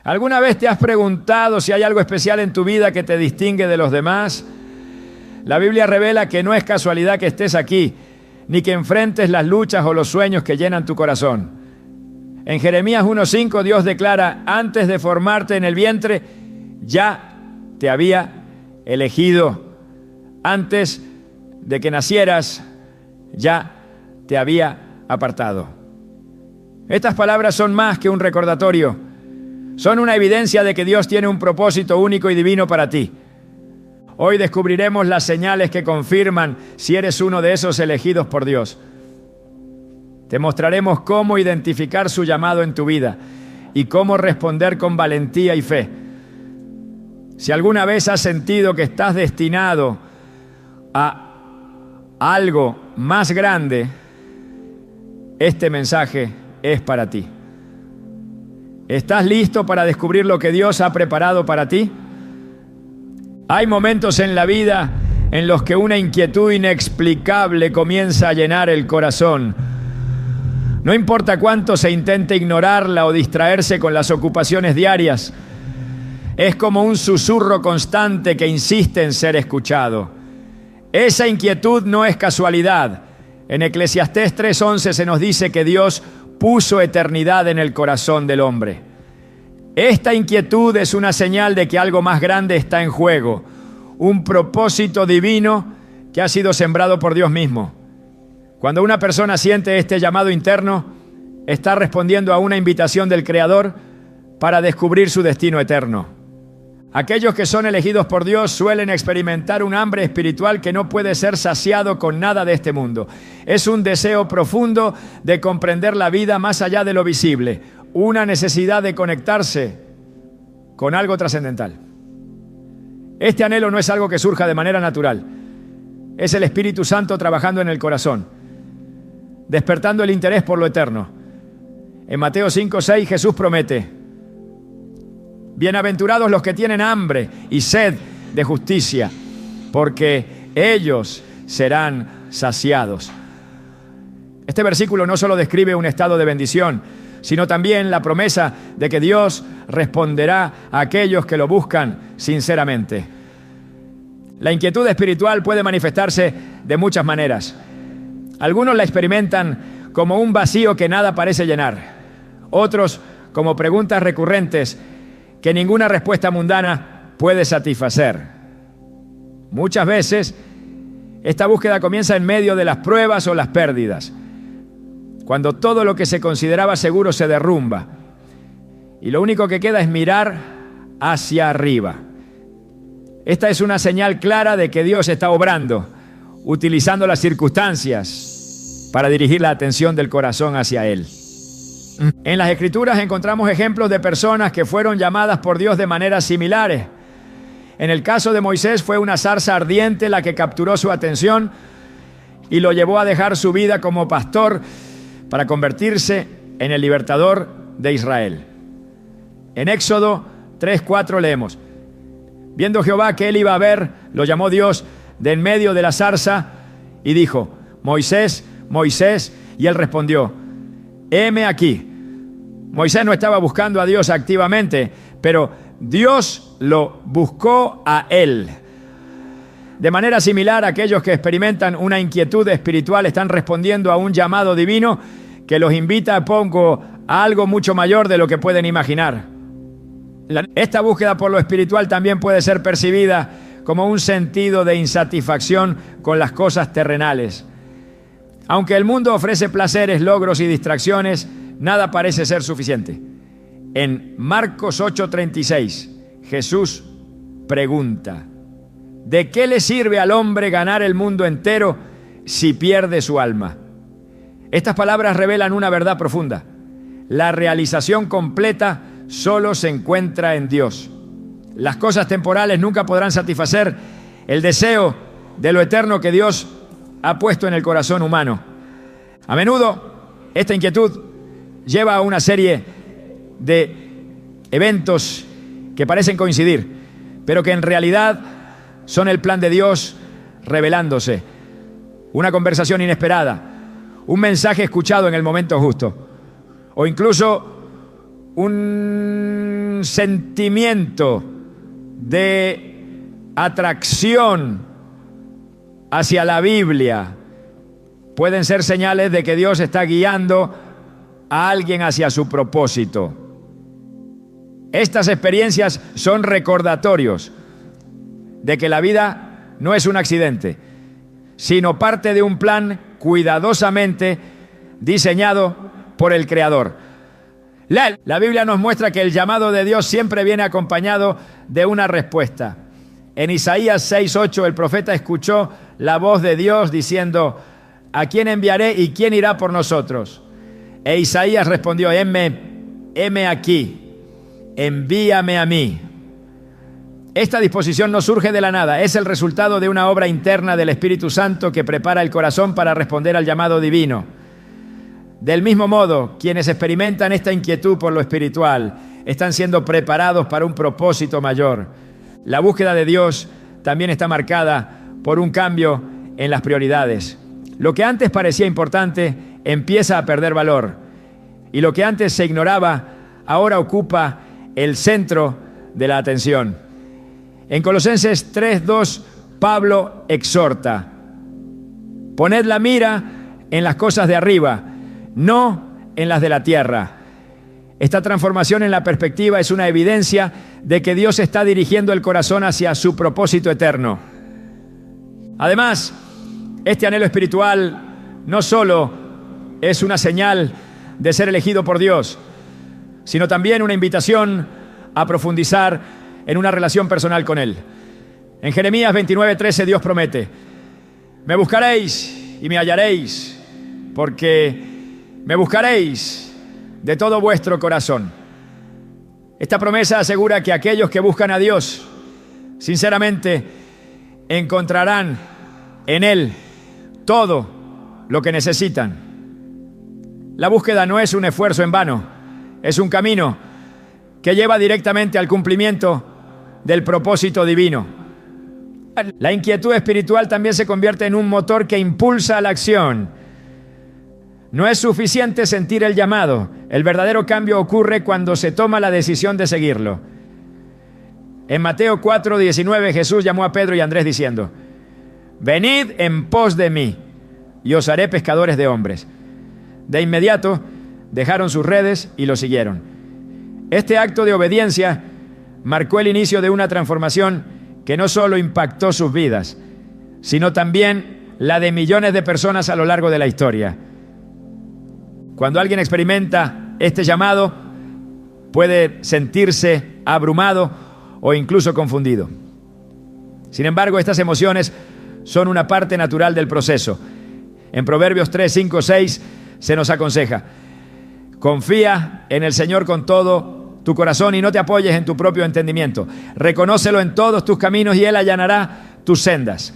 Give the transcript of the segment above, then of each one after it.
¿Alguna vez te has preguntado si hay algo especial en tu vida que te distingue de los demás? La Biblia revela que no es casualidad que estés aquí, ni que enfrentes las luchas o los sueños que llenan tu corazón. En Jeremías 1:5 Dios declara: antes de formarte en el vientre, ya te había elegido. Antes de que nacieras, ya te había apartado. Estas palabras son más que un recordatorio. Son una evidencia de que Dios tiene un propósito único y divino para ti. Hoy descubriremos las señales que confirman si eres uno de esos elegidos por Dios. Te mostraremos cómo identificar su llamado en tu vida y cómo responder con valentía y fe. Si alguna vez has sentido que estás destinado a algo más grande, este mensaje es para ti. ¿Estás listo para descubrir lo que Dios ha preparado para ti? Hay momentos en la vida en los que una inquietud inexplicable comienza a llenar el corazón. No importa cuánto se intente ignorarla o distraerse con las ocupaciones diarias, es como un susurro constante que insiste en ser escuchado. Esa inquietud no es casualidad. En Eclesiastés 3:11 se nos dice que Dios puso eternidad en el corazón del hombre. Esta inquietud es una señal de que algo más grande está en juego, un propósito divino que ha sido sembrado por Dios mismo. Cuando una persona siente este llamado interno, está respondiendo a una invitación del Creador para descubrir su destino eterno. Aquellos que son elegidos por Dios suelen experimentar un hambre espiritual que no puede ser saciado con nada de este mundo. Es un deseo profundo de comprender la vida más allá de lo visible, una necesidad de conectarse con algo trascendental. Este anhelo no es algo que surja de manera natural. Es el Espíritu Santo trabajando en el corazón, despertando el interés por lo eterno. En Mateo 5:6 Jesús promete: bienaventurados los que tienen hambre y sed de justicia, porque ellos serán saciados. Este versículo no solo describe un estado de bendición, sino también la promesa de que Dios responderá a aquellos que lo buscan sinceramente. La inquietud espiritual puede manifestarse de muchas maneras. Algunos la experimentan como un vacío que nada parece llenar. Otros como preguntas recurrentes que ninguna respuesta mundana puede satisfacer. Muchas veces, esta búsqueda comienza en medio de las pruebas o las pérdidas, cuando todo lo que se consideraba seguro se derrumba y lo único que queda es mirar hacia arriba. Esta es una señal clara de que Dios está obrando, utilizando las circunstancias para dirigir la atención del corazón hacia Él. En las Escrituras encontramos ejemplos de personas que fueron llamadas por Dios de maneras similares. En el caso de Moisés fue una zarza ardiente la que capturó su atención y lo llevó a dejar su vida como pastor para convertirse en el libertador de Israel. En Éxodo 3:4 leemos: viendo Jehová que él iba a ver, lo llamó Dios de en medio de la zarza y dijo: Moisés, Moisés, y él respondió: heme aquí. Moisés no estaba buscando a Dios activamente, pero Dios lo buscó a él. De manera similar, aquellos que experimentan una inquietud espiritual están respondiendo a un llamado divino que los invita a algo mucho mayor de lo que pueden imaginar. Esta búsqueda por lo espiritual también puede ser percibida como un sentido de insatisfacción con las cosas terrenales. Aunque el mundo ofrece placeres, logros y distracciones, nada parece ser suficiente. En Marcos 8:36, Jesús pregunta: ¿de qué le sirve al hombre ganar el mundo entero si pierde su alma? Estas palabras revelan una verdad profunda. La realización completa solo se encuentra en Dios. Las cosas temporales nunca podrán satisfacer el deseo de lo eterno que Dios ha puesto en el corazón humano. A menudo, esta inquietud lleva a una serie de eventos que parecen coincidir, pero que en realidad son el plan de Dios revelándose. Una conversación inesperada, un mensaje escuchado en el momento justo, o incluso un sentimiento de atracción hacia la Biblia, pueden ser señales de que Dios está guiando a alguien hacia su propósito. Estas experiencias son recordatorios de que la vida no es un accidente, sino parte de un plan cuidadosamente diseñado por el Creador. La Biblia nos muestra que el llamado de Dios siempre viene acompañado de una respuesta. En Isaías 6:8 el profeta escuchó la voz de Dios diciendo: ¿a quién enviaré y quién irá por nosotros? E Isaías respondió: heme aquí, envíame a mí. Esta disposición no surge de la nada, es el resultado de una obra interna del Espíritu Santo que prepara el corazón para responder al llamado divino. Del mismo modo, quienes experimentan esta inquietud por lo espiritual están siendo preparados para un propósito mayor. La búsqueda de Dios también está marcada por un cambio en las prioridades. Lo que antes parecía importante empieza a perder valor, y lo que antes se ignoraba ahora ocupa el centro de la atención. En Colosenses 3:2, Pablo exhorta: poned la mira en las cosas de arriba, no en las de la tierra. Esta transformación en la perspectiva es una evidencia de que Dios está dirigiendo el corazón hacia su propósito eterno. Además, este anhelo espiritual no solo es una señal de ser elegido por Dios, sino también una invitación a profundizar en una relación personal con Él. En Jeremías 29:13 Dios promete: me buscaréis y me hallaréis, porque me buscaréis de todo vuestro corazón. Esta promesa asegura que aquellos que buscan a Dios sinceramente encontrarán en Él todo lo que necesitan. La búsqueda no es un esfuerzo en vano, es un camino que lleva directamente al cumplimiento del propósito divino. La inquietud espiritual también se convierte en un motor que impulsa a la acción. No es suficiente sentir el llamado. El verdadero cambio ocurre cuando se toma la decisión de seguirlo. En Mateo 4:19 Jesús llamó a Pedro y a Andrés diciendo: venid en pos de mí y os haré pescadores de hombres. De inmediato dejaron sus redes y lo siguieron. Este acto de obediencia marcó el inicio de una transformación que no solo impactó sus vidas, sino también la de millones de personas a lo largo de la historia. Cuando alguien experimenta este llamado, puede sentirse abrumado o incluso confundido. Sin embargo, estas emociones son una parte natural del proceso. En Proverbios 3, 5, 6 se nos aconseja: confía en el Señor con todo tu corazón y no te apoyes en tu propio entendimiento. Reconócelo en todos tus caminos y Él allanará tus sendas.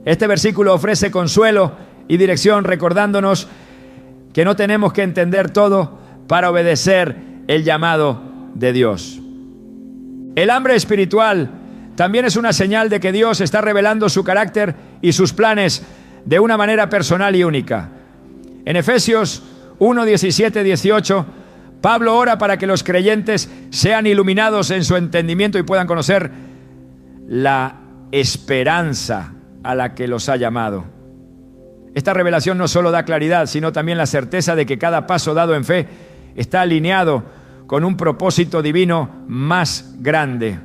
Este versículo ofrece consuelo y dirección, recordándonos que no tenemos que entender todo para obedecer el llamado de Dios. El hambre espiritual también es una señal de que Dios está revelando su carácter y sus planes de una manera personal y única. En Efesios 1, 17, 18, Pablo ora para que los creyentes sean iluminados en su entendimiento y puedan conocer la esperanza a la que los ha llamado. Esta revelación no solo da claridad, sino también la certeza de que cada paso dado en fe está alineado con un propósito divino más grande.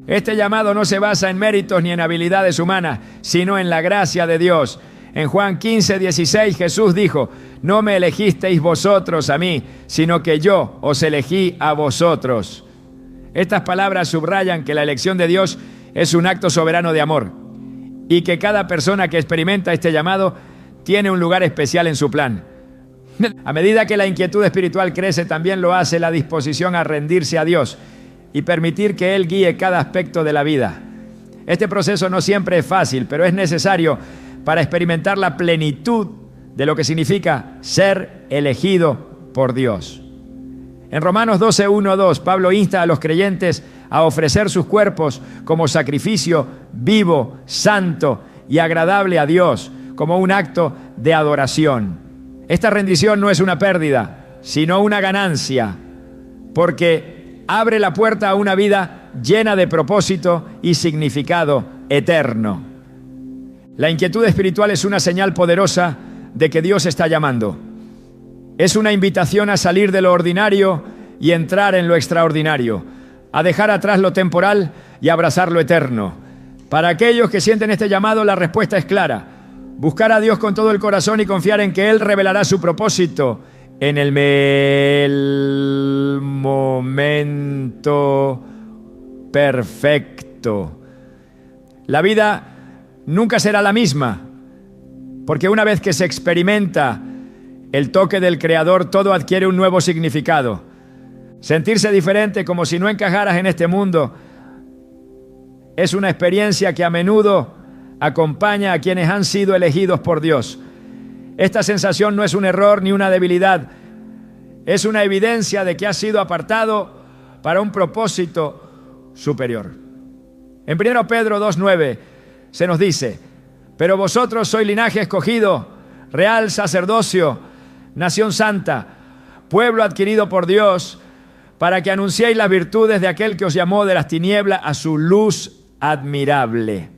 Este llamado no se basa en méritos ni en habilidades humanas, sino en la gracia de Dios. En Juan 15, 16, Jesús dijo: no me elegisteis vosotros a mí, sino que yo os elegí a vosotros. Estas palabras subrayan que la elección de Dios es un acto soberano de amor y que cada persona que experimenta este llamado tiene un lugar especial en su plan. A medida que la inquietud espiritual crece, también lo hace la disposición a rendirse a Dios y permitir que Él guíe cada aspecto de la vida. Este proceso no siempre es fácil, pero es necesario para experimentar la plenitud de lo que significa ser elegido por Dios. En Romanos 12, 1, 2, Pablo insta a los creyentes a ofrecer sus cuerpos como sacrificio vivo, santo y agradable a Dios, como un acto de adoración. Esta rendición no es una pérdida, sino una ganancia. porque abre la puerta a una vida llena de propósito y significado eterno. La inquietud espiritual es una señal poderosa de que Dios está llamando. Es una invitación a salir de lo ordinario y entrar en lo extraordinario, a dejar atrás lo temporal y abrazar lo eterno. Para aquellos que sienten este llamado, la respuesta es clara: buscar a Dios con todo el corazón y confiar en que Él revelará su propósito en el momento perfecto. La vida nunca será la misma, porque una vez que se experimenta el toque del Creador, todo adquiere un nuevo significado. Sentirse diferente, como si no encajaras en este mundo, es una experiencia que a menudo acompaña a quienes han sido elegidos por Dios. Esta sensación no es un error ni una debilidad, es una evidencia de que has sido apartado para un propósito superior. En 1 Pedro 2:9 se nos dice: pero vosotros sois linaje escogido, real sacerdocio, nación santa, pueblo adquirido por Dios, para que anunciéis las virtudes de aquel que os llamó de las tinieblas a su luz admirable.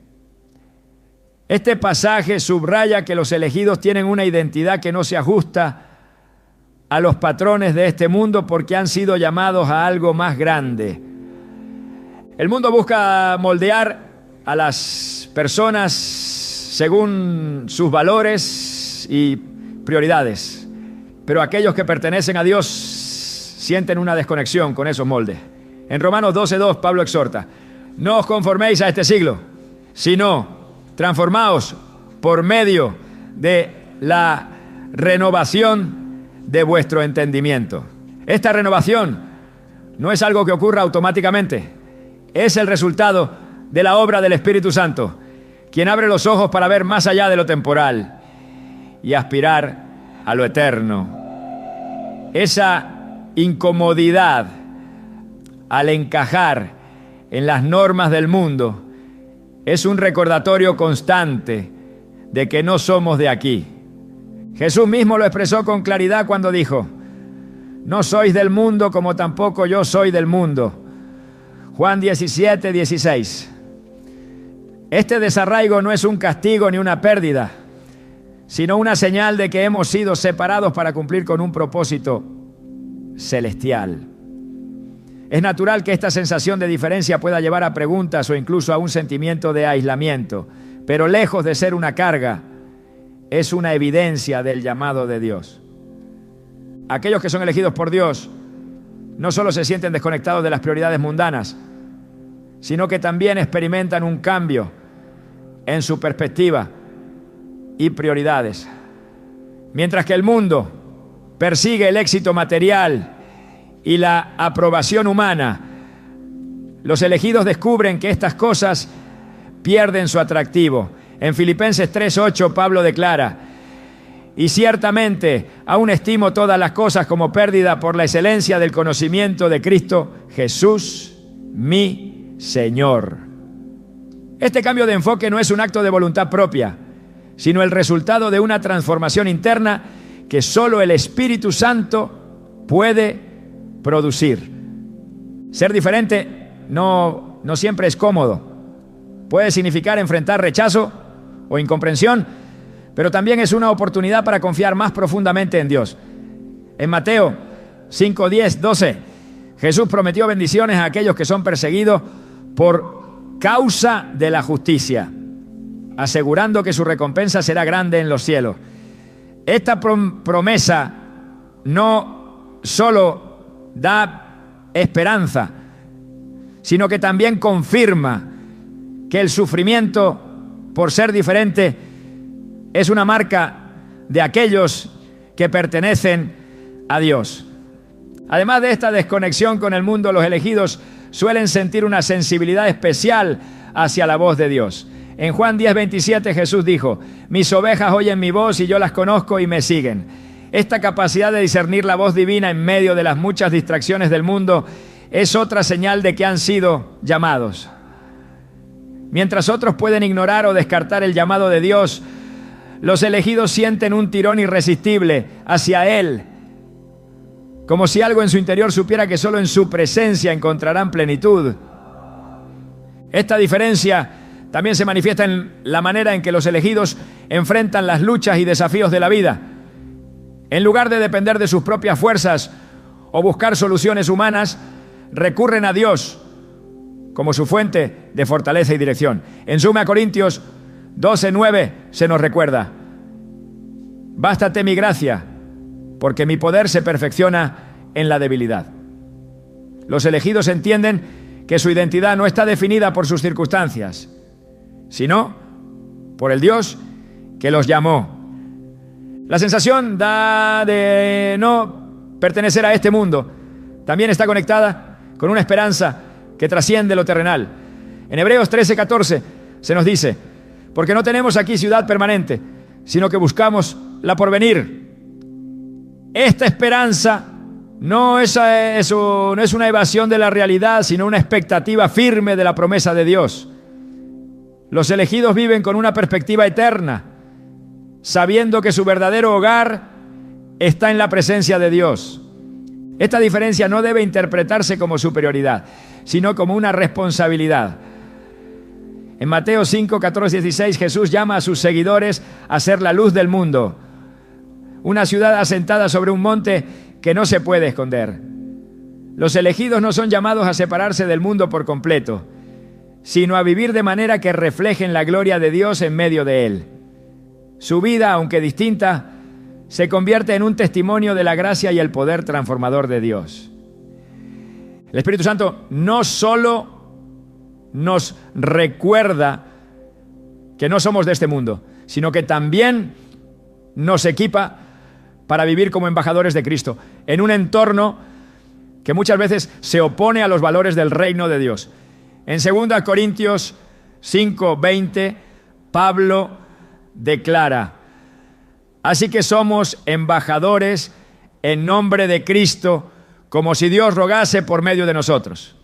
Este pasaje subraya que los elegidos tienen una identidad que no se ajusta a los patrones de este mundo, porque han sido llamados a algo más grande. El mundo busca moldear a las personas según sus valores y prioridades, pero aquellos que pertenecen a Dios sienten una desconexión con esos moldes. En Romanos 12:2 Pablo exhorta: no os conforméis a este siglo, sino transformaos por medio de la renovación de vuestro entendimiento. Esta renovación no es algo que ocurra automáticamente, es el resultado de la obra del Espíritu Santo, quien abre los ojos para ver más allá de lo temporal y aspirar a lo eterno. Esa incomodidad al encajar en las normas del mundo es un recordatorio constante de que no somos de aquí. Jesús mismo lo expresó con claridad cuando dijo: no sois del mundo, como tampoco yo soy del mundo. Juan 17:16. Este desarraigo no es un castigo ni una pérdida, sino una señal de que hemos sido separados para cumplir con un propósito celestial. Es natural que esta sensación de diferencia pueda llevar a preguntas o incluso a un sentimiento de aislamiento, pero lejos de ser una carga, es una evidencia del llamado de Dios. Aquellos que son elegidos por Dios no solo se sienten desconectados de las prioridades mundanas, sino que también experimentan un cambio en su perspectiva y prioridades. Mientras que el mundo persigue el éxito material y la aprobación humana, los elegidos descubren que estas cosas pierden su atractivo. En Filipenses 3:8 Pablo declara: y ciertamente aún estimo todas las cosas como pérdida por la excelencia del conocimiento de Cristo Jesús, mi Señor. Este cambio de enfoque no es un acto de voluntad propia, sino el resultado de una transformación interna que solo el Espíritu Santo puede producir. Ser diferente no siempre es cómodo. Puede significar enfrentar rechazo o incomprensión, pero también es una oportunidad para confiar más profundamente en Dios. En Mateo 5, 10, 12, Jesús prometió bendiciones a aquellos que son perseguidos por causa de la justicia, asegurando que su recompensa será grande en los cielos. Esta promesa no solo da esperanza, sino que también confirma que el sufrimiento por ser diferente es una marca de aquellos que pertenecen a Dios. Además de esta desconexión con el mundo, los elegidos suelen sentir una sensibilidad especial hacia la voz de Dios. En Juan 10:27 Jesús dijo: mis ovejas oyen mi voz y yo las conozco y me siguen. Esta capacidad de discernir la voz divina en medio de las muchas distracciones del mundo es otra señal de que han sido llamados. Mientras otros pueden ignorar o descartar el llamado de Dios, los elegidos sienten un tirón irresistible hacia Él como si algo en su interior supiera que solo en su presencia encontrarán plenitud. Esta diferencia también se manifiesta en la manera en que los elegidos enfrentan las luchas y desafíos de la vida. En lugar de depender de sus propias fuerzas o buscar soluciones humanas, recurren a Dios como su fuente de fortaleza y dirección. En 2 Corintios 12:9 se nos recuerda: bástate mi gracia, porque mi poder se perfecciona en la debilidad. Los elegidos entienden que su identidad no está definida por sus circunstancias, sino por el Dios que los llamó. La sensación de no pertenecer a este mundo también está conectada con una esperanza que trasciende lo terrenal. En Hebreos 13:14 se nos dice: porque no tenemos aquí ciudad permanente, sino que buscamos la porvenir. Esta esperanza no es una evasión de la realidad, sino una expectativa firme de la promesa de Dios. Los elegidos viven con una perspectiva eterna, sabiendo que su verdadero hogar está en la presencia de Dios. Esta diferencia no debe interpretarse como superioridad, sino como una responsabilidad. En Mateo 5, 14 y 16, Jesús llama a sus seguidores a ser la luz del mundo, una ciudad asentada sobre un monte que no se puede esconder. Los elegidos no son llamados a separarse del mundo por completo, sino a vivir de manera que reflejen la gloria de Dios en medio de él. Su vida, aunque distinta, se convierte en un testimonio de la gracia y el poder transformador de Dios. El Espíritu Santo no solo nos recuerda que no somos de este mundo, sino que también nos equipa para vivir como embajadores de Cristo, en un entorno que muchas veces se opone a los valores del reino de Dios. En 2 Corintios 5:20, Pablo declara: así que somos embajadores en nombre de Cristo, como si Dios rogase por medio de nosotros.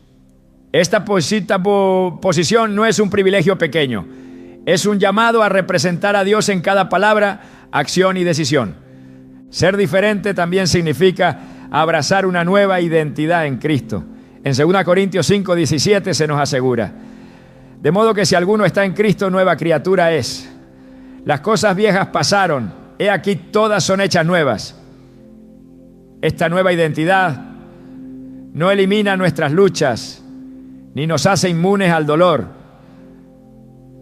Esta posición no es un privilegio pequeño, es un llamado a representar a Dios en cada palabra, acción y decisión. Ser diferente también significa abrazar una nueva identidad en Cristo. En 2 Corintios 5:17 se nos asegura: de modo que si alguno está en Cristo, nueva criatura es. Las cosas viejas pasaron, he aquí todas son hechas nuevas. Esta nueva identidad no elimina nuestras luchas, ni nos hace inmunes al dolor,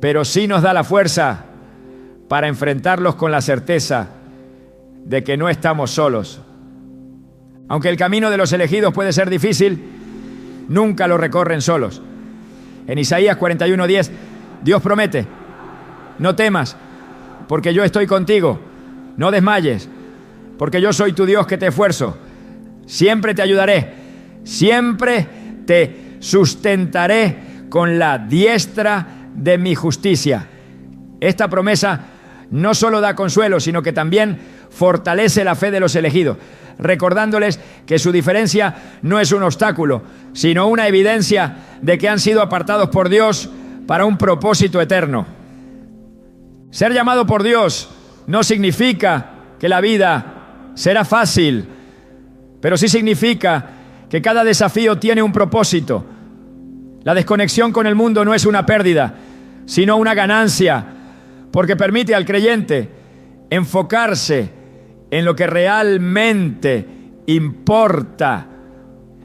pero sí nos da la fuerza para enfrentarlos con la certeza de que no estamos solos. Aunque el camino de los elegidos puede ser difícil, nunca lo recorren solos. En Isaías 41:10, Dios promete: no temas, porque yo estoy contigo. No desmayes, porque yo soy tu Dios que te esfuerzo. Siempre te ayudaré, siempre te sustentaré con la diestra de mi justicia. Esta promesa no solo da consuelo, sino que también fortalece la fe de los elegidos, recordándoles que su diferencia no es un obstáculo, sino una evidencia de que han sido apartados por Dios para un propósito eterno. Ser llamado por Dios no significa que la vida será fácil, pero sí significa que cada desafío tiene un propósito. La desconexión con el mundo no es una pérdida, sino una ganancia, porque permite al creyente enfocarse en lo que realmente importa.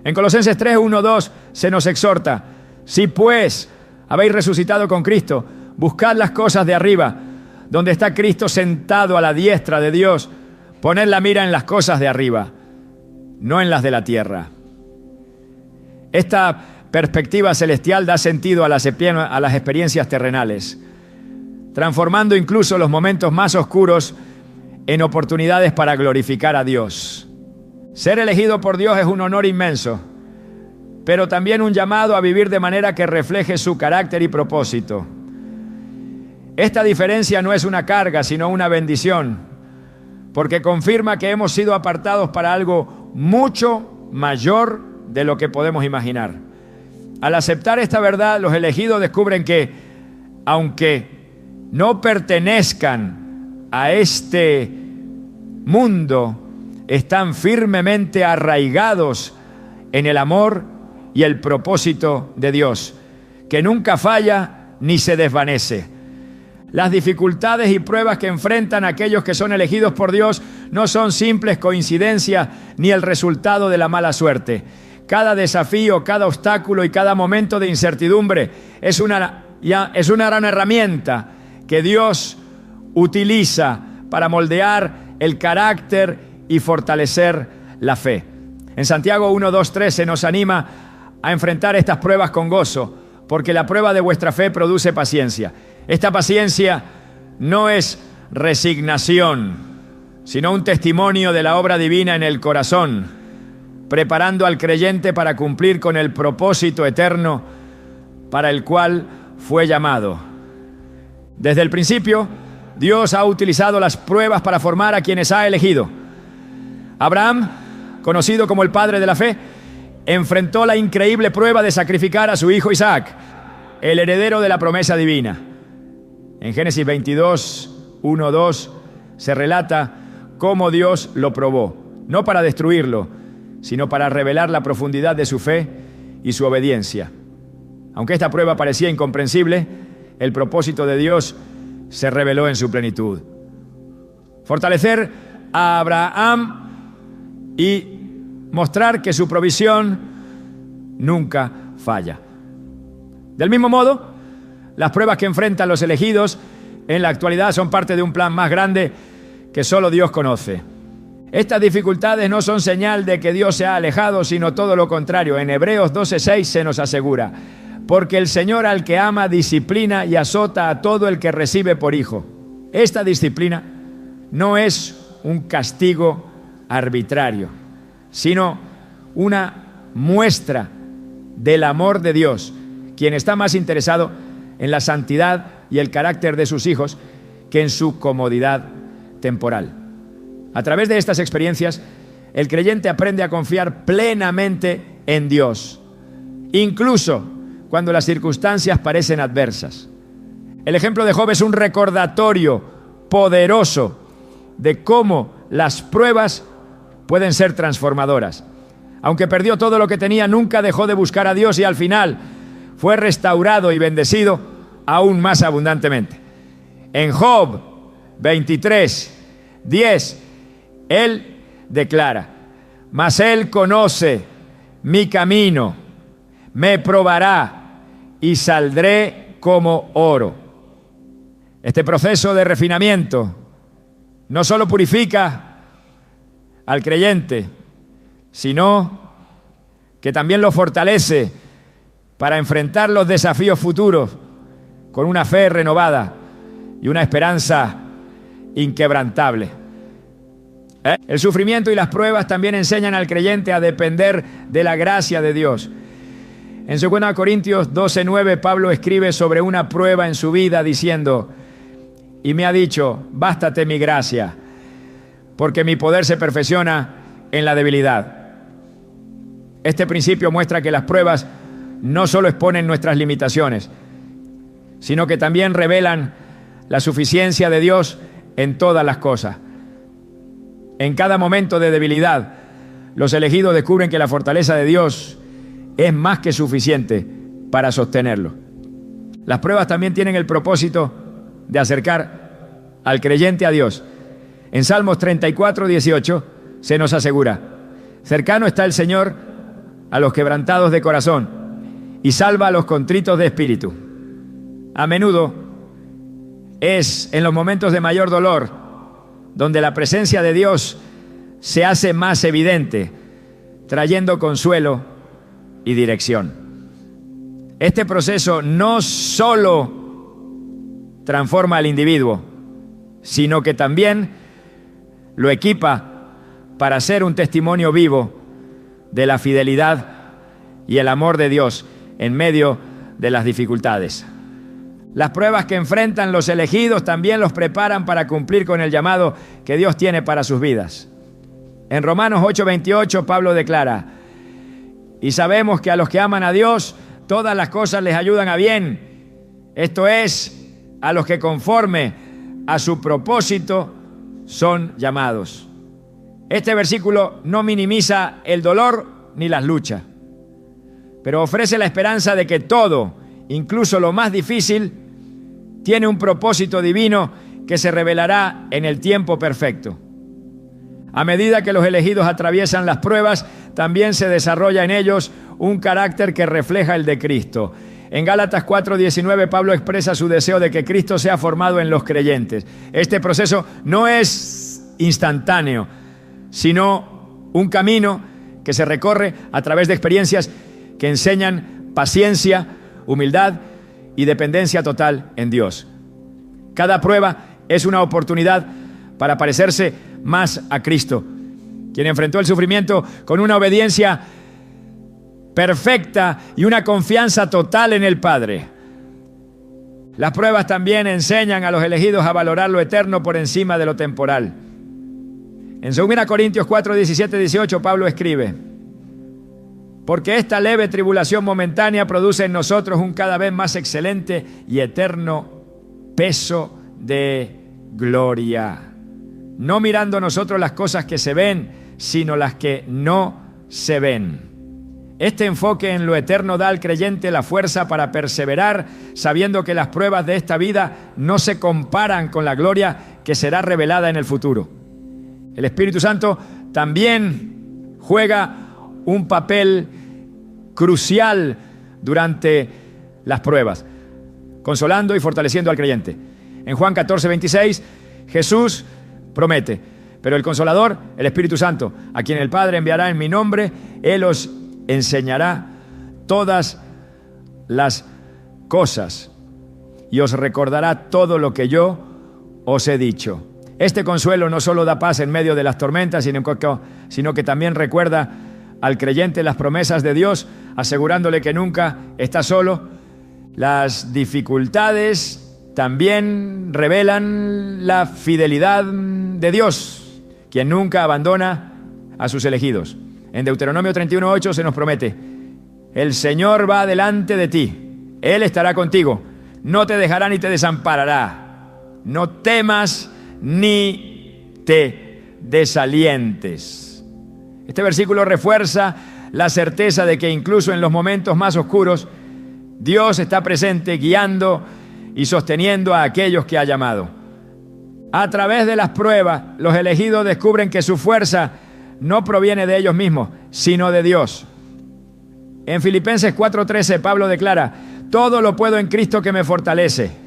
En Colosenses 3:1-2 se nos exhorta: si pues habéis resucitado con Cristo, buscad las cosas de arriba, donde está Cristo sentado a la diestra de Dios. Poned la mira en las cosas de arriba, no en las de la tierra. Esta perspectiva celestial da sentido a las experiencias terrenales, transformando incluso los momentos más oscuros en oportunidades para glorificar a Dios. Ser elegido por Dios es un honor inmenso, pero también un llamado a vivir de manera que refleje su carácter y propósito. Esta diferencia no es una carga, sino una bendición, porque confirma que hemos sido apartados para algo mucho mayor de lo que podemos imaginar. Al aceptar esta verdad, los elegidos descubren que, aunque no pertenezcan a este mundo, están firmemente arraigados en el amor y el propósito de Dios, que nunca falla ni se desvanece. Las dificultades y pruebas que enfrentan aquellos que son elegidos por Dios no son simples coincidencias ni el resultado de la mala suerte. Cada desafío, cada obstáculo y cada momento de incertidumbre es una gran herramienta que Dios utiliza para moldear el carácter y fortalecer la fe. En Santiago 1, 2, 3 se nos anima a enfrentar estas pruebas con gozo, porque la prueba de vuestra fe produce paciencia. Esta paciencia no es resignación, sino un testimonio de la obra divina en el corazón, preparando al creyente para cumplir con el propósito eterno para el cual fue llamado. Desde el principio, Dios ha utilizado las pruebas para formar a quienes ha elegido. Abraham, conocido como el padre de la fe, enfrentó la increíble prueba de sacrificar a su hijo Isaac, el heredero de la promesa divina. En Génesis 22, 1, 2 se relata cómo Dios lo probó, no para destruirlo, sino para revelar la profundidad de su fe y su obediencia. Aunque esta prueba parecía incomprensible, el propósito de Dios se reveló en su plenitud. Fortalecer a Abraham y mostrar que su provisión nunca falla. Del mismo modo, las pruebas que enfrentan los elegidos en la actualidad son parte de un plan más grande que solo Dios conoce. Estas dificultades no son señal de que Dios se ha alejado, sino todo lo contrario. En Hebreos 12:6 se nos asegura: porque el Señor al que ama disciplina y azota a todo el que recibe por hijo. Esta disciplina no es un castigo arbitrario, sino una muestra del amor de Dios, quien está más interesado en la santidad y el carácter de sus hijos que en su comodidad temporal. A través de estas experiencias, el creyente aprende a confiar plenamente en Dios, incluso cuando las circunstancias parecen adversas. El ejemplo de Job es un recordatorio poderoso de cómo las pruebas pueden ser transformadoras. Aunque perdió todo lo que tenía, nunca dejó de buscar a Dios y al final fue restaurado y bendecido aún más abundantemente. En Job 23:10, él declara: mas él conoce mi camino, me probará y saldré como oro. Este proceso de refinamiento no solo purifica al creyente, sino que también lo fortalece para enfrentar los desafíos futuros con una fe renovada y una esperanza inquebrantable. El sufrimiento y las pruebas también enseñan al creyente a depender de la gracia de Dios. En 2 Corintios 12:9, Pablo escribe sobre una prueba en su vida diciendo: y me ha dicho, bástate mi gracia, porque mi poder se perfecciona en la debilidad. Este principio muestra que las pruebas no solo exponen nuestras limitaciones, sino que también revelan la suficiencia de Dios en todas las cosas. En cada momento de debilidad, los elegidos descubren que la fortaleza de Dios es más que suficiente para sostenerlo. Las pruebas también tienen el propósito de acercar al creyente a Dios. En Salmos 34:18 se nos asegura: cercano está el Señor a los quebrantados de corazón y salva a los contritos de espíritu. A menudo es en los momentos de mayor dolor donde la presencia de Dios se hace más evidente, trayendo consuelo y dirección. Este proceso no solo transforma al individuo, sino que también lo equipa para ser un testimonio vivo de la fidelidad y el amor de Dios en medio de las dificultades. Las pruebas que enfrentan los elegidos también los preparan para cumplir con el llamado que Dios tiene para sus vidas. En Romanos 8:28 Pablo declara: y sabemos que a los que aman a Dios todas las cosas les ayudan a bien, esto es, a los que conforme a su propósito son llamados. Este versículo no minimiza el dolor ni las luchas, pero ofrece la esperanza de que todo, incluso lo más difícil, tiene un propósito divino que se revelará en el tiempo perfecto. A medida que los elegidos atraviesan las pruebas, también se desarrolla en ellos un carácter que refleja el de Cristo. En Gálatas 4:19, Pablo expresa su deseo de que Cristo sea formado en los creyentes. Este proceso no es instantáneo, sino un camino que se recorre a través de experiencias que enseñan paciencia, humildad y dependencia total en Dios. Cada prueba es una oportunidad para parecerse más a Cristo, quien enfrentó el sufrimiento con una obediencia perfecta y una confianza total en el Padre. Las pruebas también enseñan a los elegidos a valorar lo eterno por encima de lo temporal. En 2 Corintios 4:17-18, Pablo escribe: porque esta leve tribulación momentánea produce en nosotros un cada vez más excelente y eterno peso de gloria, no mirando nosotros las cosas que se ven, sino las que no se ven. Este enfoque en lo eterno da al creyente la fuerza para perseverar, sabiendo que las pruebas de esta vida no se comparan con la gloria que será revelada en el futuro. El Espíritu Santo también juega un papel crucial durante las pruebas, consolando y fortaleciendo al creyente. En Juan 14:26, Jesús promete: pero el Consolador, el Espíritu Santo, a quien el Padre enviará en mi nombre, Él os enseñará todas las cosas y os recordará todo lo que yo os he dicho. Este consuelo no solo da paz en medio de las tormentas, sino que también recuerda al creyente las promesas de Dios, asegurándole que nunca está solo. Las dificultades también revelan la fidelidad de Dios, quien nunca abandona a sus elegidos. En Deuteronomio 31:8 se nos promete: el Señor va delante de ti, Él estará contigo, no te dejará ni te desamparará. No temas ni te desalientes. Este versículo refuerza la certeza de que incluso en los momentos más oscuros, Dios está presente, guiando y sosteniendo a aquellos que ha llamado. A través de las pruebas, los elegidos descubren que su fuerza no proviene de ellos mismos, sino de Dios. En Filipenses 4:13, Pablo declara: todo lo puedo en Cristo que me fortalece.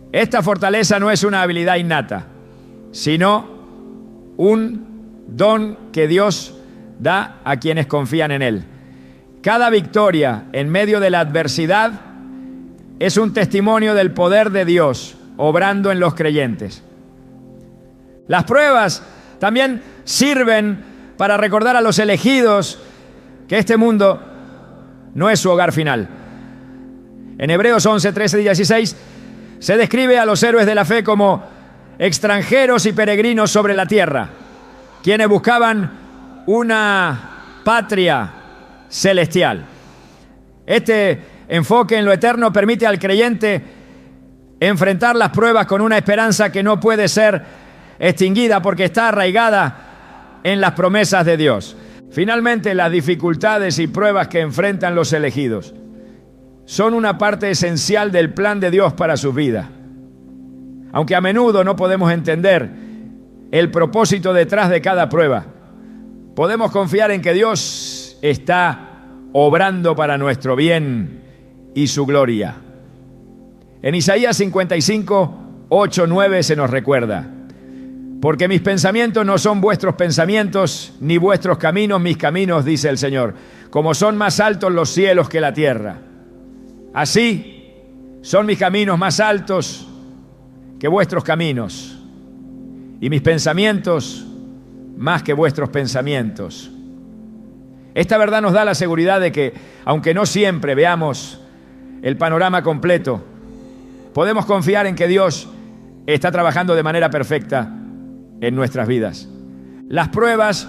Esta fortaleza no es una habilidad innata, sino un don que Dios da a quienes confían en Él. Cada victoria en medio de la adversidad es un testimonio del poder de Dios obrando en los creyentes. Las pruebas también sirven para recordar a los elegidos que este mundo no es su hogar final. En Hebreos 11:13-16 se describe a los héroes de la fe como extranjeros y peregrinos sobre la tierra, quienes buscaban una patria celestial. Este enfoque en lo eterno permite al creyente enfrentar las pruebas con una esperanza que no puede ser extinguida porque está arraigada en las promesas de Dios. Finalmente, las dificultades y pruebas que enfrentan los elegidos son una parte esencial del plan de Dios para su vida. Aunque a menudo no podemos entender el propósito detrás de cada prueba, podemos confiar en que Dios está obrando para nuestro bien y su gloria. En Isaías 55:8-9 se nos recuerda: porque mis pensamientos no son vuestros pensamientos, ni vuestros caminos mis caminos, dice el Señor. Como son más altos los cielos que la tierra, así son mis caminos más altos que vuestros caminos, y mis pensamientos más que vuestros pensamientos. Esta verdad nos da la seguridad de que, aunque no siempre veamos el panorama completo, podemos confiar en que Dios está trabajando de manera perfecta en nuestras vidas. Las pruebas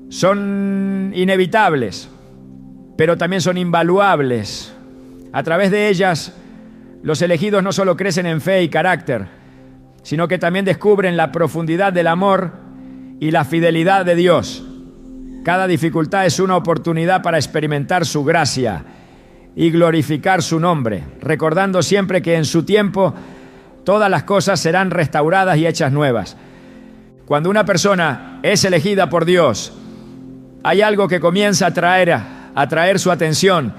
son inevitables, pero también son invaluables. A través de ellas, los elegidos no solo crecen en fe y carácter, sino que también descubren la profundidad del amor y la fidelidad de Dios. Cada dificultad es una oportunidad para experimentar su gracia y glorificar su nombre, recordando siempre que en su tiempo todas las cosas serán restauradas y hechas nuevas. Cuando una persona es elegida por Dios, hay algo que comienza a atraer su atención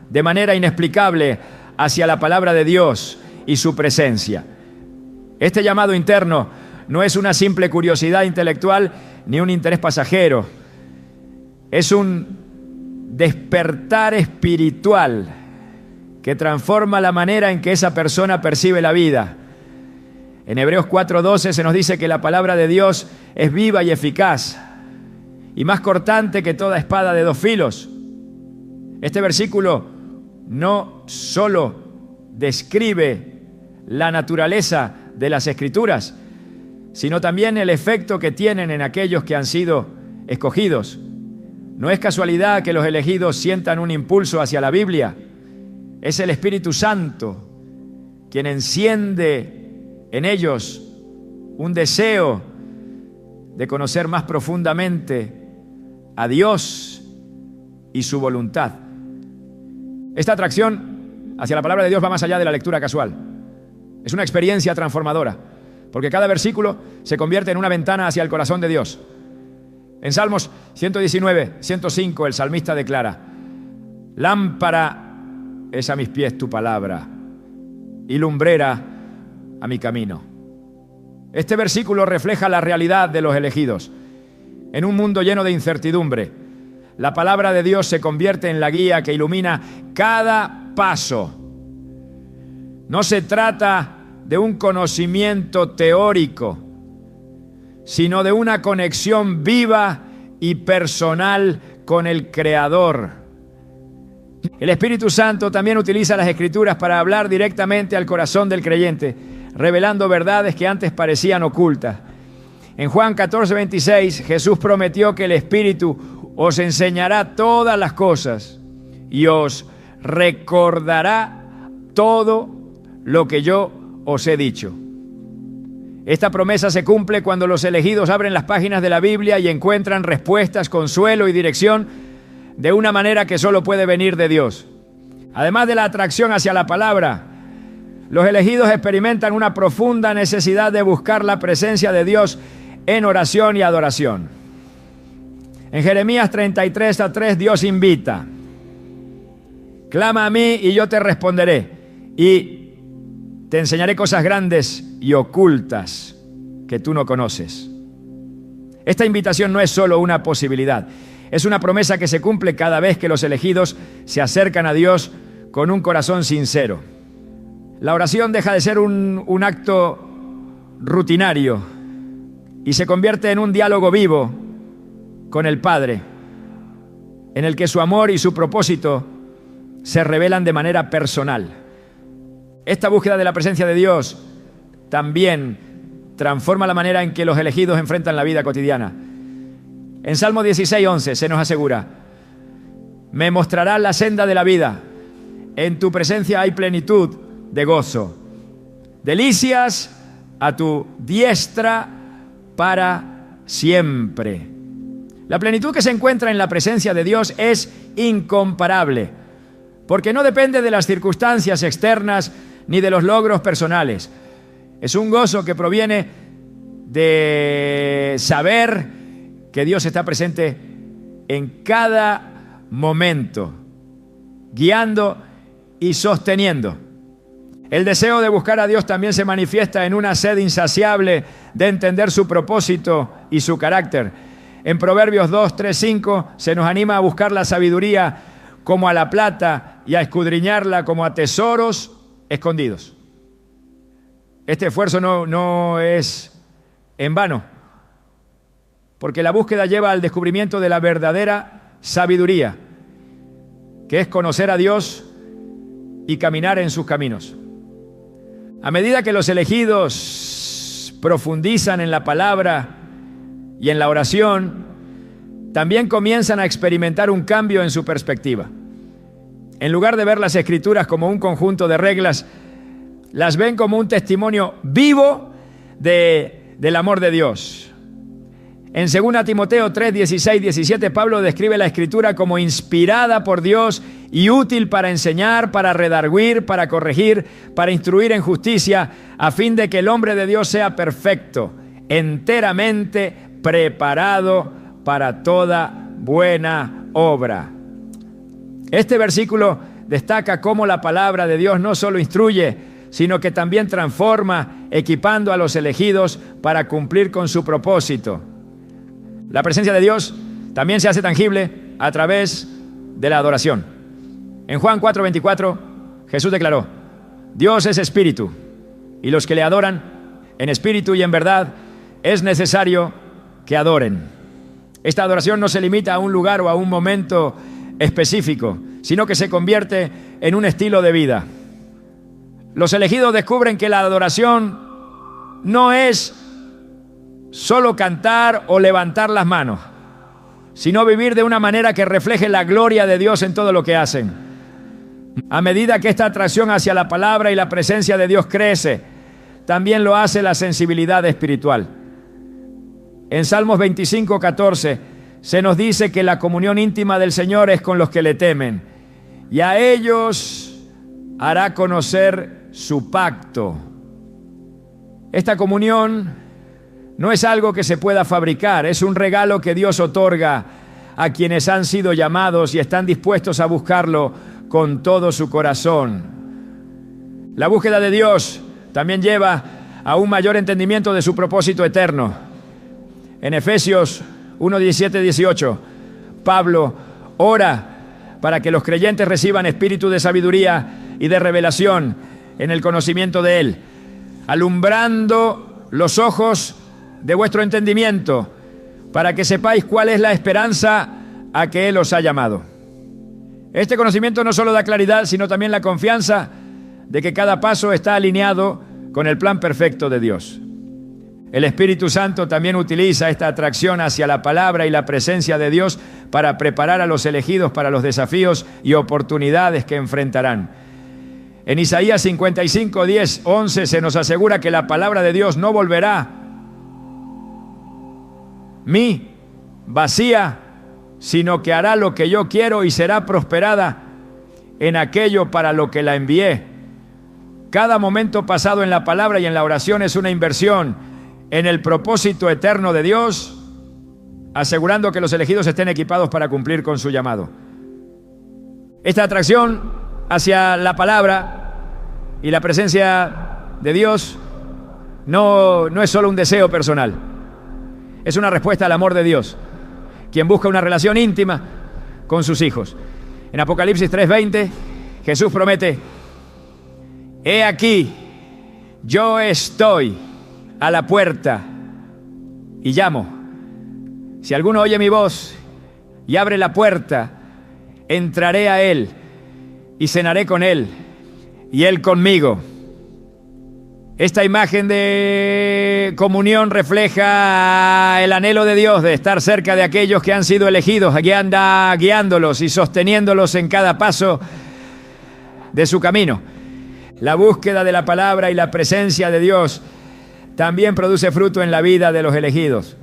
de manera inexplicable hacia la palabra de Dios y su presencia. Este llamado interno no es una simple curiosidad intelectual ni un interés pasajero. Es un despertar espiritual que transforma la manera en que esa persona percibe la vida. En Hebreos 4:12 se nos dice que la palabra de Dios es viva y eficaz y más cortante que toda espada de dos filos. Este versículo no solo describe la naturaleza de las Escrituras, sino también el efecto que tienen en aquellos que han sido escogidos. No es casualidad que los elegidos sientan un impulso hacia la Biblia. Es el Espíritu Santo quien enciende en ellos un deseo de conocer más profundamente a Dios y su voluntad. Esta atracción hacia la palabra de Dios va más allá de la lectura casual. Es una experiencia transformadora, porque cada versículo se convierte en una ventana hacia el corazón de Dios. En Salmos 119, 105, el salmista declara: lámpara es a mis pies tu palabra y lumbrera a mi camino. Este versículo refleja la realidad de los elegidos. En un mundo lleno de incertidumbre, la palabra de Dios se convierte en la guía que ilumina cada paso. No se trata de un conocimiento teórico, sino de una conexión viva y personal con el Creador. El Espíritu Santo también utiliza las Escrituras para hablar directamente al corazón del creyente, revelando verdades que antes parecían ocultas. En Juan 14:26, Jesús prometió que el Espíritu os enseñará todas las cosas y os recordará todo lo que yo os he dicho. Esta promesa se cumple cuando los elegidos abren las páginas de la Biblia y encuentran respuestas, consuelo y dirección de una manera que solo puede venir de Dios. Además de la atracción hacia la palabra, los elegidos experimentan una profunda necesidad de buscar la presencia de Dios en oración y adoración. En Jeremías 33:3 Dios invita: clama a mí y yo te responderé y te enseñaré cosas grandes y ocultas que tú no conoces. Esta invitación no es solo una posibilidad, es una promesa que se cumple cada vez que los elegidos se acercan a Dios con un corazón sincero. La oración deja de ser un acto rutinario y se convierte en un diálogo vivo con el Padre, en el que su amor y su propósito se revelan de manera personal. Esta búsqueda de la presencia de Dios también transforma la manera en que los elegidos enfrentan la vida cotidiana. En Salmo 16:11 se nos asegura: me mostrarás la senda de la vida, en tu presencia hay plenitud de gozo, delicias a tu diestra para siempre. La plenitud que se encuentra en la presencia de Dios es incomparable, porque no depende de las circunstancias externas ni de los logros personales. Es un gozo que proviene de saber que Dios está presente en cada momento, guiando y sosteniendo. El deseo de buscar a Dios también se manifiesta en una sed insaciable de entender su propósito y su carácter. En Proverbios 2, 3, 5 se nos anima a buscar la sabiduría como a la plata y a escudriñarla como a tesoros escondidos. Este esfuerzo no es en vano, porque la búsqueda lleva al descubrimiento de la verdadera sabiduría, que es conocer a Dios y caminar en sus caminos. A medida que los elegidos profundizan en la palabra y en la oración, también comienzan a experimentar un cambio en su perspectiva. En lugar de ver las Escrituras como un conjunto de reglas, las ven como un testimonio vivo del amor de Dios. En 2 Timoteo 3, 16, 17, Pablo describe la Escritura como inspirada por Dios y útil para enseñar, para redarguir, para corregir, para instruir en justicia, a fin de que el hombre de Dios sea perfecto, enteramente preparado para toda buena obra. Este versículo destaca cómo la palabra de Dios no solo instruye, sino que también transforma, equipando a los elegidos para cumplir con su propósito. La presencia de Dios también se hace tangible a través de la adoración. En Juan 4:24, Jesús declaró: Dios es espíritu, y los que le adoran en espíritu y en verdad es necesario que adoren. Esta adoración no se limita a un lugar o a un momento específico, sino que se convierte en un estilo de vida. Los elegidos descubren que la adoración no es solo cantar o levantar las manos, sino vivir de una manera que refleje la gloria de Dios en todo lo que hacen. A medida que esta atracción hacia la palabra y la presencia de Dios crece, también lo hace la sensibilidad espiritual. En Salmos 25:14 se nos dice que la comunión íntima del Señor es con los que le temen, y a ellos hará conocer su pacto. Esta comunión no es algo que se pueda fabricar, es un regalo que Dios otorga a quienes han sido llamados y están dispuestos a buscarlo con todo su corazón. La búsqueda de Dios también lleva a un mayor entendimiento de su propósito eterno. En Efesios 1, 17, 18, Pablo ora para que los creyentes reciban espíritu de sabiduría y de revelación en el conocimiento de Él, alumbrando los ojos de vuestro entendimiento, para que sepáis cuál es la esperanza a que Él os ha llamado. Este conocimiento no solo da claridad, sino también la confianza de que cada paso está alineado con el plan perfecto de Dios. El Espíritu Santo también utiliza esta atracción hacia la palabra y la presencia de Dios para preparar a los elegidos para los desafíos y oportunidades que enfrentarán. En Isaías 55, 10, 11 se nos asegura que la palabra de Dios no volverá vacía, sino que hará lo que yo quiero y será prosperada en aquello para lo que la envié. Cada momento pasado en la palabra y en la oración es una inversión en el propósito eterno de Dios, asegurando que los elegidos estén equipados para cumplir con su llamado. Esta atracción hacia la palabra y la presencia de Dios no es solo un deseo personal, es una respuesta al amor de Dios, quien busca una relación íntima con sus hijos. En Apocalipsis 3:20, Jesús promete: he aquí, yo estoy a la puerta y llamo. Si alguno oye mi voz y abre la puerta, entraré a él y cenaré con él y él conmigo. Esta imagen de comunión refleja el anhelo de Dios de estar cerca de aquellos que han sido elegidos. Aquí anda guiándolos y sosteniéndolos en cada paso de su camino. La búsqueda de la palabra y la presencia de Dios también produce fruto en la vida de los elegidos.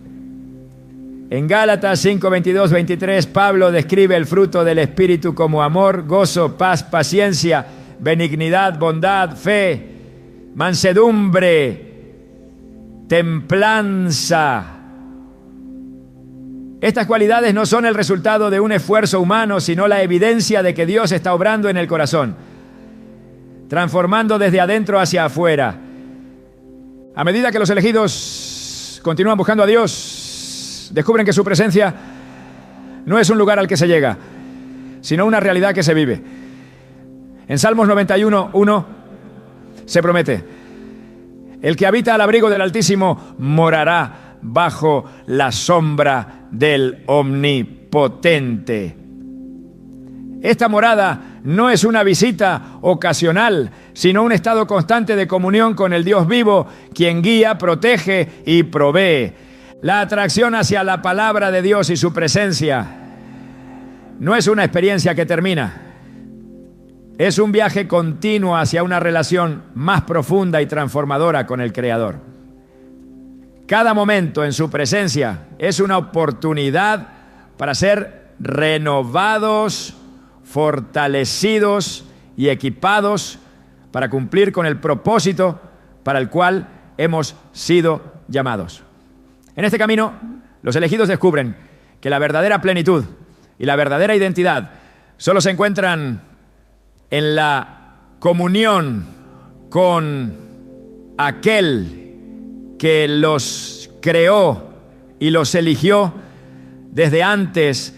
En Gálatas 5, 22, 23, Pablo describe el fruto del Espíritu como amor, gozo, paz, paciencia, benignidad, bondad, fe, mansedumbre, templanza. Estas cualidades no son el resultado de un esfuerzo humano, sino la evidencia de que Dios está obrando en el corazón, transformando desde adentro hacia afuera. A medida que los elegidos continúan buscando a Dios, descubren que su presencia no es un lugar al que se llega, sino una realidad que se vive. En Salmos 91, 1 se promete: el que habita al abrigo del Altísimo morará bajo la sombra del Omnipotente. Esta morada no es una visita ocasional, sino un estado constante de comunión con el Dios vivo, quien guía, protege y provee. La atracción hacia la palabra de Dios y su presencia no es una experiencia que termina. Es un viaje continuo hacia una relación más profunda y transformadora con el Creador. Cada momento en su presencia es una oportunidad para ser renovados, fortalecidos y equipados para cumplir con el propósito para el cual hemos sido llamados. En este camino, los elegidos descubren que la verdadera plenitud y la verdadera identidad solo se encuentran en la comunión con aquel que los creó y los eligió desde antes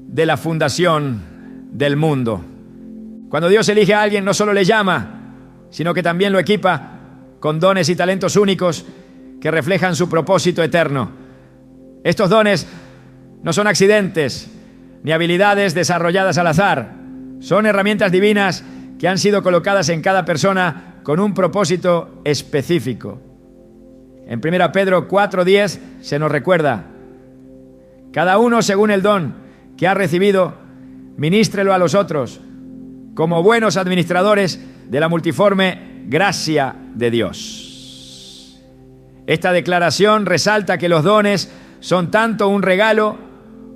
de la fundación del mundo. Cuando Dios elige a alguien, no solo le llama, sino que también lo equipa con dones y talentos únicos que reflejan su propósito eterno. Estos dones no son accidentes ni habilidades desarrolladas al azar. Son herramientas divinas que han sido colocadas en cada persona con un propósito específico. En 1 Pedro 4:10 se nos recuerda: cada uno según el don que ha recibido, ministrelo a los otros, como buenos administradores de la multiforme gracia de Dios. Esta declaración resalta que los dones son tanto un regalo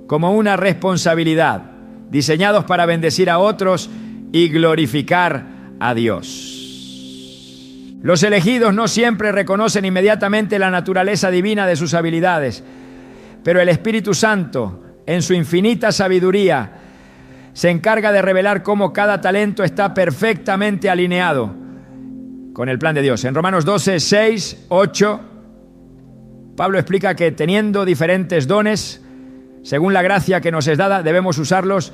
como una responsabilidad, diseñados para bendecir a otros y glorificar a Dios. Los elegidos no siempre reconocen inmediatamente la naturaleza divina de sus habilidades, pero el Espíritu Santo, en su infinita sabiduría, se encarga de revelar cómo cada talento está perfectamente alineado con el plan de Dios. En Romanos 12, 6, 8, Pablo explica que teniendo diferentes dones, según la gracia que nos es dada, debemos usarlos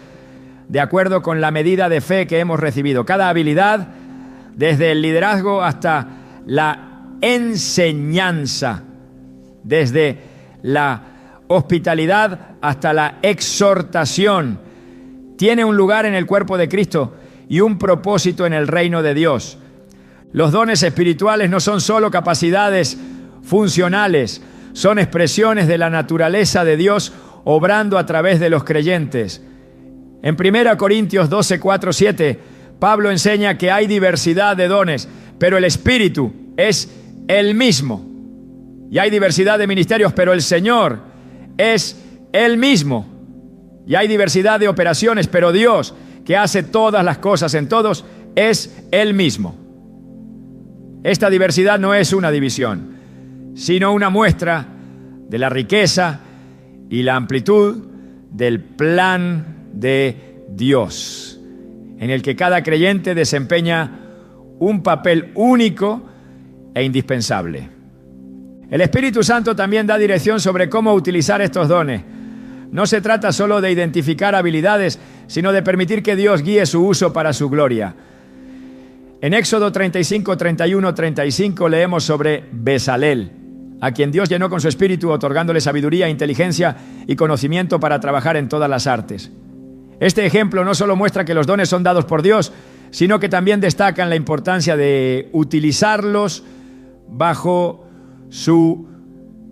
de acuerdo con la medida de fe que hemos recibido. Cada habilidad, desde el liderazgo hasta la enseñanza, desde la hospitalidad hasta la exhortación, tiene un lugar en el cuerpo de Cristo y un propósito en el reino de Dios. Los dones espirituales no son solo capacidades funcionales, son expresiones de la naturaleza de Dios obrando a través de los creyentes. En 1 Corintios 12, 4, 7, Pablo enseña que hay diversidad de dones, pero el Espíritu es el mismo. Y hay diversidad de ministerios, pero el Señor es el mismo. Y hay diversidad de operaciones, pero Dios, que hace todas las cosas en todos, es el mismo. Esta diversidad no es una división, sino una muestra de la riqueza y la amplitud del plan de Dios, en el que cada creyente desempeña un papel único e indispensable. El Espíritu Santo también da dirección sobre cómo utilizar estos dones. No se trata solo de identificar habilidades, sino de permitir que Dios guíe su uso para su gloria. En Éxodo 35, 31, 35 leemos sobre Bezalel, a quien Dios llenó con su espíritu, otorgándole sabiduría, inteligencia y conocimiento para trabajar en todas las artes. Este ejemplo no solo muestra que los dones son dados por Dios, sino que también destacan la importancia de utilizarlos bajo su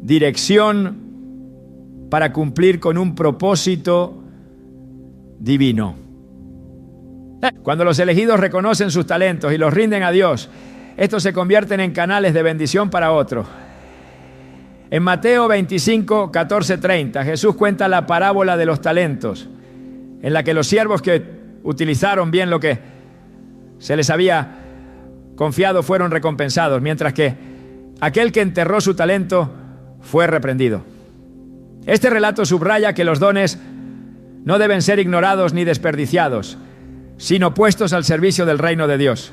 dirección para cumplir con un propósito divino. Cuando los elegidos reconocen sus talentos y los rinden a Dios, estos se convierten en canales de bendición para otros. En Mateo 25, 14, 30, Jesús cuenta la parábola de los talentos, en la que los siervos que utilizaron bien lo que se les había confiado fueron recompensados, mientras que aquel que enterró su talento fue reprendido. Este relato subraya que los dones no deben ser ignorados ni desperdiciados, sino puestos al servicio del reino de Dios.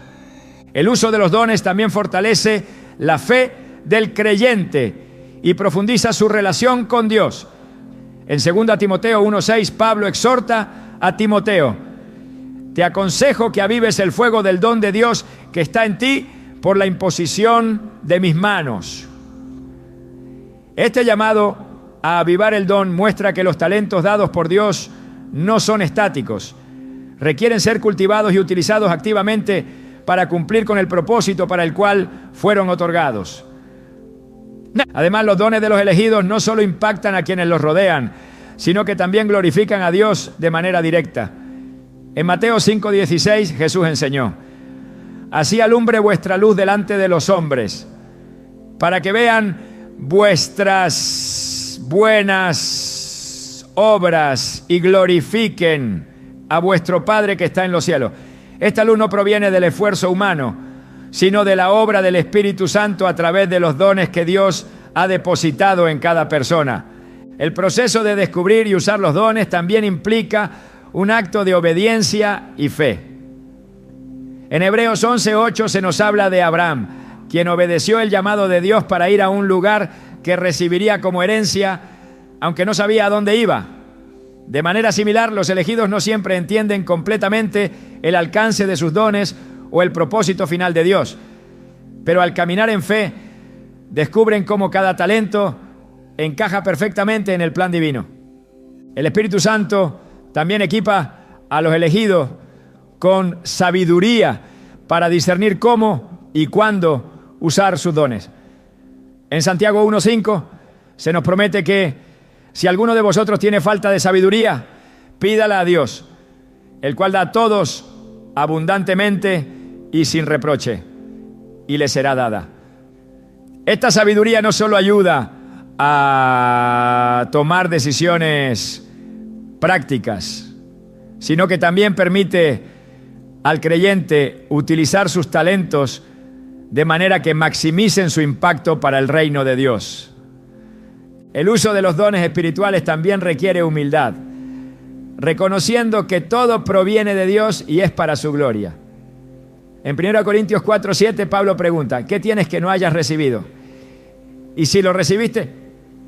El uso de los dones también fortalece la fe del creyente y profundiza su relación con Dios. En 2 Timoteo 1:6, Pablo exhorta a Timoteo: te aconsejo que avives el fuego del don de Dios que está en ti por la imposición de mis manos. Este llamado a avivar el don muestra que los talentos dados por Dios no son estáticos. Requieren ser cultivados y utilizados activamente para cumplir con el propósito para el cual fueron otorgados. Además, los dones de los elegidos no solo impactan a quienes los rodean, sino que también glorifican a Dios de manera directa. En Mateo 5:16 Jesús enseñó: así alumbre vuestra luz delante de los hombres, para que vean vuestras buenas obras y glorifiquen a vuestro Padre que está en los cielos. Esta luz no proviene del esfuerzo humano, sino de la obra del Espíritu Santo a través de los dones que Dios ha depositado en cada persona. El proceso de descubrir y usar los dones también implica un acto de obediencia y fe. En Hebreos 11:8 se nos habla de Abraham, quien obedeció el llamado de Dios para ir a un lugar que recibiría como herencia, aunque no sabía a dónde iba. De manera similar, los elegidos no siempre entienden completamente el alcance de sus dones o el propósito final de Dios, pero al caminar en fe, descubren cómo cada talento encaja perfectamente en el plan divino. El Espíritu Santo también equipa a los elegidos con sabiduría para discernir cómo y cuándo usar sus dones. En Santiago 1:5 se nos promete que si alguno de vosotros tiene falta de sabiduría, pídala a Dios, el cual da a todos abundantemente y sin reproche, y le será dada. Esta sabiduría no solo ayuda a tomar decisiones prácticas, sino que también permite al creyente utilizar sus talentos de manera que maximicen su impacto para el reino de Dios. El uso de los dones espirituales también requiere humildad, reconociendo que todo proviene de Dios y es para su gloria. En 1 Corintios 4:7 Pablo pregunta, ¿qué tienes que no hayas recibido? Y si lo recibiste,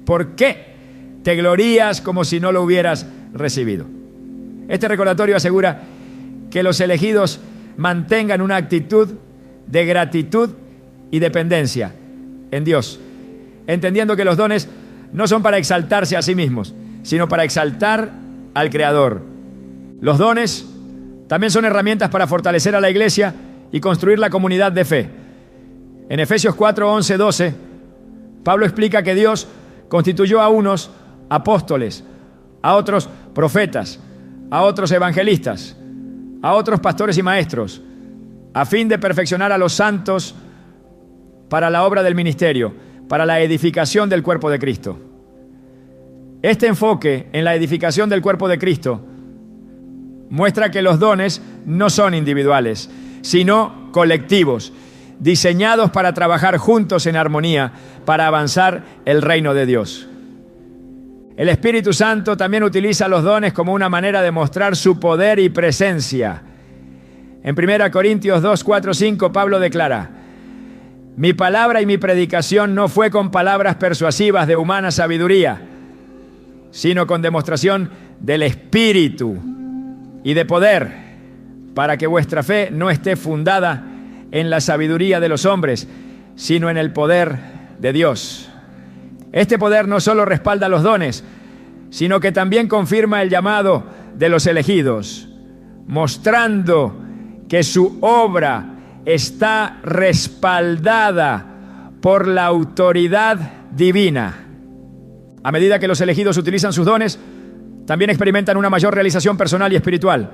¿por qué te glorías como si no lo hubieras recibido? Este recordatorio asegura que los elegidos mantengan una actitud de gratitud y dependencia en Dios, entendiendo que los dones no son para exaltarse a sí mismos, sino para exaltar al Creador. Los dones también son herramientas para fortalecer a la iglesia y construir la comunidad de fe. En Efesios 4:11-12, Pablo explica que Dios constituyó a unos apóstoles, a otros profetas, a otros evangelistas, a otros pastores y maestros, a fin de perfeccionar a los santos para la obra del ministerio, para la edificación del cuerpo de Cristo. Este enfoque en la edificación del cuerpo de Cristo muestra que los dones no son individuales, sino colectivos, diseñados para trabajar juntos en armonía, para avanzar el reino de Dios. El Espíritu Santo también utiliza los dones como una manera de mostrar su poder y presencia. En 1 Corintios 2:4-5, Pablo declara: mi palabra y mi predicación no fue con palabras persuasivas de humana sabiduría, sino con demostración del Espíritu y de poder, para que vuestra fe no esté fundada en la sabiduría de los hombres, sino en el poder de Dios. Este poder no solo respalda los dones, sino que también confirma el llamado de los elegidos, mostrando que su obra está respaldada por la autoridad divina. A medida que los elegidos utilizan sus dones, también experimentan una mayor realización personal y espiritual.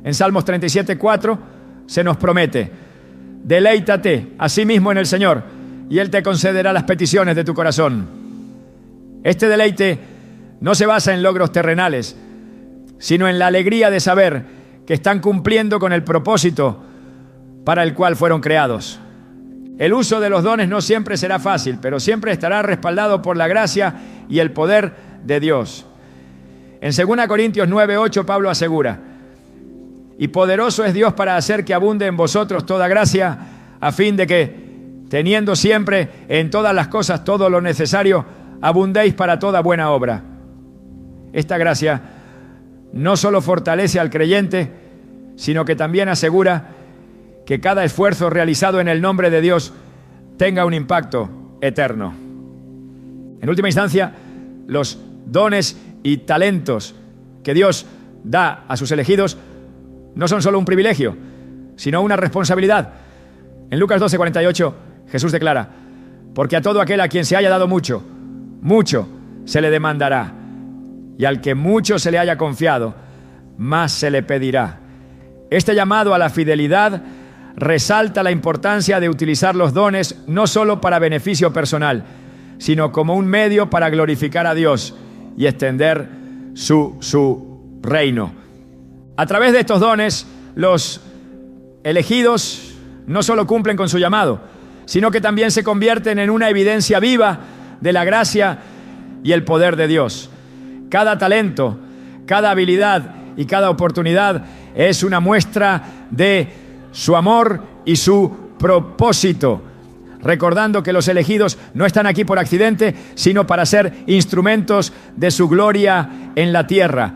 En Salmos 37:4 se nos promete: deleítate a sí mismo en el Señor, y Él te concederá las peticiones de tu corazón. Este deleite no se basa en logros terrenales, sino en la alegría de saber que están cumpliendo con el propósito para el cual fueron creados. El uso de los dones no siempre será fácil, pero siempre estará respaldado por la gracia y el poder de Dios. En 2 Corintios 9:8 Pablo asegura: y poderoso es Dios para hacer que abunde en vosotros toda gracia, a fin de que, teniendo siempre en todas las cosas todo lo necesario, abundéis para toda buena obra. Esta gracia no solo fortalece al creyente, sino que también asegura que cada esfuerzo realizado en el nombre de Dios tenga un impacto eterno. En última instancia, los dones y talentos que Dios da a sus elegidos no son solo un privilegio, sino una responsabilidad. En Lucas 12:48, Jesús declara: porque a todo aquel a quien se haya dado mucho, mucho se le demandará, y al que mucho se le haya confiado, más se le pedirá. Este llamado a la fidelidad resalta la importancia de utilizar los dones no solo para beneficio personal, sino como un medio para glorificar a Dios y extender su reino. A través de estos dones, los elegidos no solo cumplen con su llamado, sino que también se convierten en una evidencia viva de la gracia y el poder de Dios. Cada talento, cada habilidad y cada oportunidad es una muestra de su amor y su propósito, recordando que los elegidos no están aquí por accidente, sino para ser instrumentos de su gloria en la tierra.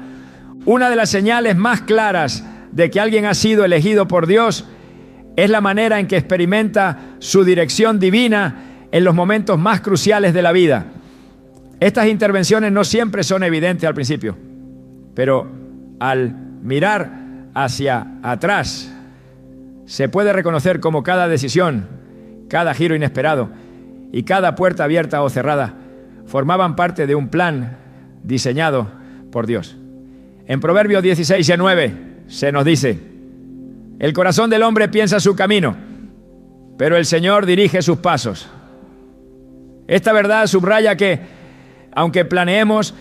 Una de las señales más claras de que alguien ha sido elegido por Dios es la manera en que experimenta su dirección divina en los momentos más cruciales de la vida. Estas intervenciones no siempre son evidentes al principio, pero al mirar hacia atrás, se puede reconocer cómo cada decisión, cada giro inesperado y cada puerta abierta o cerrada formaban parte de un plan diseñado por Dios. En Proverbios 16:9 se nos dice: el corazón del hombre piensa su camino, pero el Señor dirige sus pasos. Esta verdad subraya que, aunque planeemos,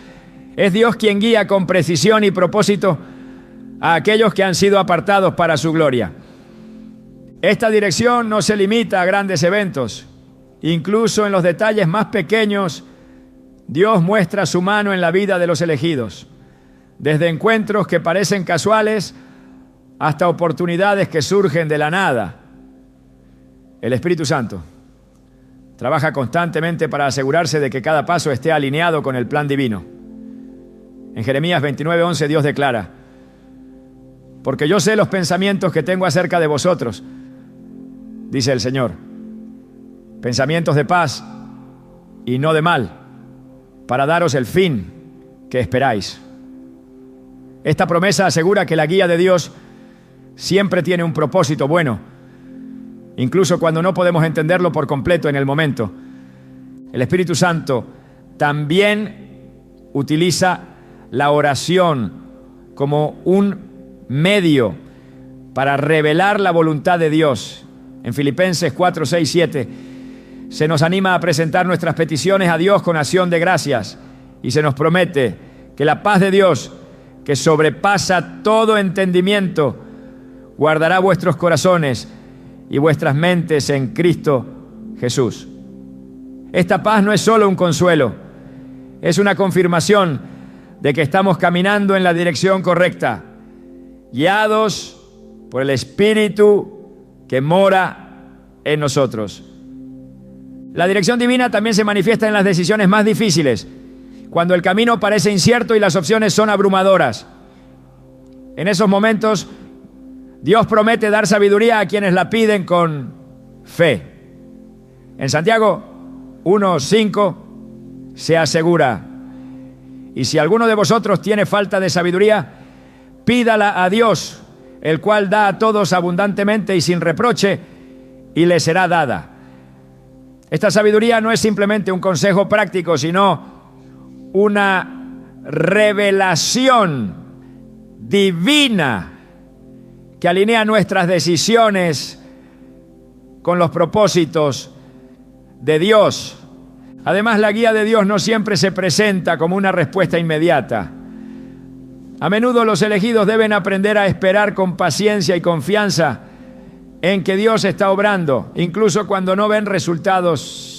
es Dios quien guía con precisión y propósito a aquellos que han sido apartados para su gloria. Esta dirección no se limita a grandes eventos. Incluso en los detalles más pequeños, Dios muestra su mano en la vida de los elegidos. Desde encuentros que parecen casuales hasta oportunidades que surgen de la nada. El Espíritu Santo trabaja constantemente para asegurarse de que cada paso esté alineado con el plan divino. En Jeremías 29:11 Dios declara: porque yo sé los pensamientos que tengo acerca de vosotros, dice el Señor, pensamientos de paz y no de mal, para daros el fin que esperáis. Esta promesa asegura que la guía de Dios siempre tiene un propósito bueno, incluso cuando no podemos entenderlo por completo en el momento. El Espíritu Santo también utiliza la oración como un medio para revelar la voluntad de Dios. En Filipenses 4:6-7 se nos anima a presentar nuestras peticiones a Dios con acción de gracias y se nos promete que la paz de Dios, que sobrepasa todo entendimiento, guardará vuestros corazones y vuestras mentes en Cristo Jesús. Esta paz no es solo un consuelo, es una confirmación de que estamos caminando en la dirección correcta, guiados por el Espíritu que mora en nosotros. La dirección divina también se manifiesta en las decisiones más difíciles, cuando el camino parece incierto y las opciones son abrumadoras. En esos momentos, Dios promete dar sabiduría a quienes la piden con fe. En Santiago 1:5 se asegura: y si alguno de vosotros tiene falta de sabiduría, pídala a Dios, el cual da a todos abundantemente y sin reproche, y le será dada. Esta sabiduría no es simplemente un consejo práctico, sino una revelación divina que alinea nuestras decisiones con los propósitos de Dios. Además, la guía de Dios no siempre se presenta como una respuesta inmediata. A menudo los elegidos deben aprender a esperar con paciencia y confianza en que Dios está obrando, incluso cuando no ven resultados